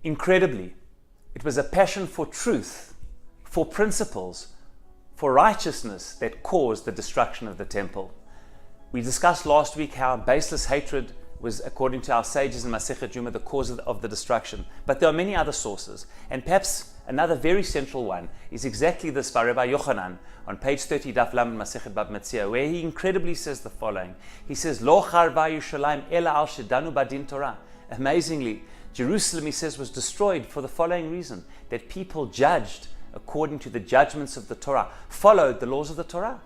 Incredibly, it was a passion for truth, for principles, for righteousness that caused the destruction of the temple. We discussed last week how baseless hatred was, according to our sages in Masechet Yuma, the cause of the destruction. But there are many other sources, and perhaps another very central one is exactly this by Rabbi Yohanan on page 30, Daf Lam Masechet Bava Metzia, where he incredibly says the following. He says, Lo charva Yerushalayim ela al shedanu badin Torah. Amazingly, Jerusalem, he says, was destroyed for the following reason, that people judged according to the judgments of the Torah, followed the laws of the Torah.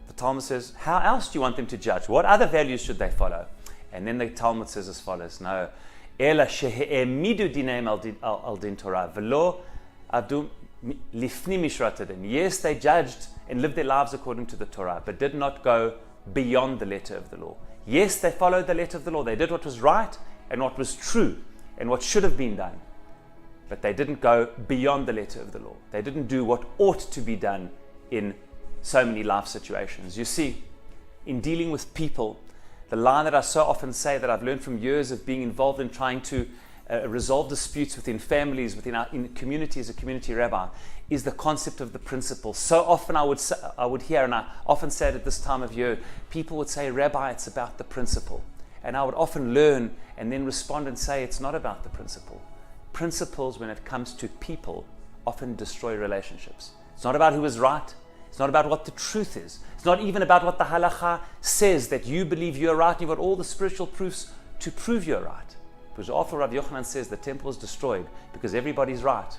The Talmud says, how else do you want them to judge? What other values should they follow? And then the Talmud says as follows, no, Ela shehe'emidu dinaim al din Torah, velo avdu lifni mishrat adin. Yes, they judged and lived their lives according to the Torah, but did not go beyond the letter of the law. Yes, they followed the letter of the law. They did what was right and what was true and what should have been done. But they didn't go beyond the letter of the law. They didn't do what ought to be done in so many life situations. You see, in dealing with people, the line that I so often say that I've learned from years of being involved in trying to resolve disputes within families, in community as a community rabbi, is the concept of the principle. So often I would hear, and I often say it at this time of year, people would say, Rabbi, it's about the principle. And I would often learn and then respond and say, it's not about the principle. Principles, when it comes to people, often destroy relationships. It's not about who is right. It's not about what the truth is. It's not even about what the halakha says, that you believe you're right and you've got all the spiritual proofs to prove you're right. Because after Rav Yohanan says the temple was destroyed because everybody's right,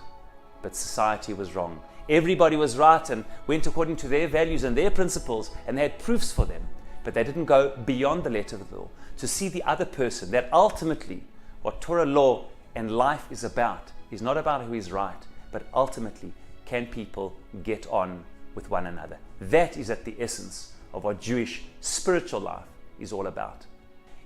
but society was wrong. Everybody was right and went according to their values and their principles, and they had proofs for them, but they didn't go beyond the letter of the law to see the other person, that ultimately what Torah law and life is about is not about who is right, but ultimately, can people get on with one another? That is at the essence of what Jewish spiritual life is all about.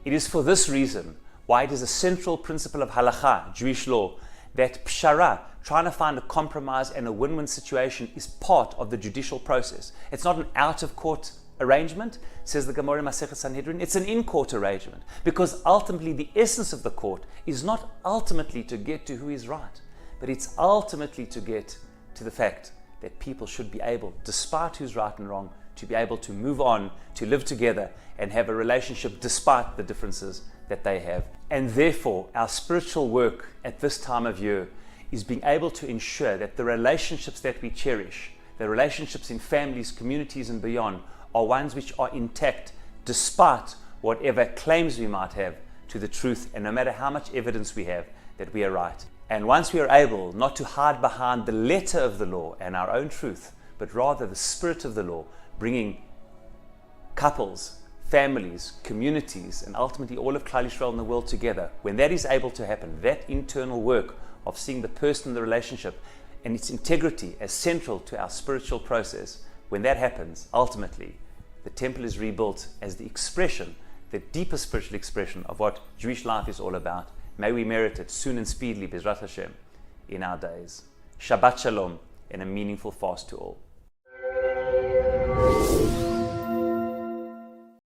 It is for this reason why it is a central principle of halakha, Jewish law, that pshara, trying to find a compromise and a win-win situation, is part of the judicial process. It's not an out-of-court arrangement, says the Gemara in Masechet Sanhedrin. It's an in-court arrangement, because ultimately the essence of the court is not ultimately to get to who is right, but it's ultimately to get to the fact that people should be able, despite who's right and wrong, to be able to move on, to live together and have a relationship despite the differences that they have. And therefore, our spiritual work at this time of year is being able to ensure that the relationships that we cherish, the relationships in families, communities and beyond, are ones which are intact despite whatever claims we might have to the truth, and no matter how much evidence we have that we are right. And once we are able not to hide behind the letter of the law and our own truth, but rather the spirit of the law, bringing couples, families, communities, and ultimately all of Klal Yisrael in the world together, when that is able to happen, that internal work of seeing the person in the relationship and its integrity as central to our spiritual process, when that happens, ultimately, the temple is rebuilt as the expression, the deeper spiritual expression of what Jewish life is all about. May we merit it soon and speedily, Bezrat Hashem, in our days. Shabbat Shalom, and a meaningful fast to all.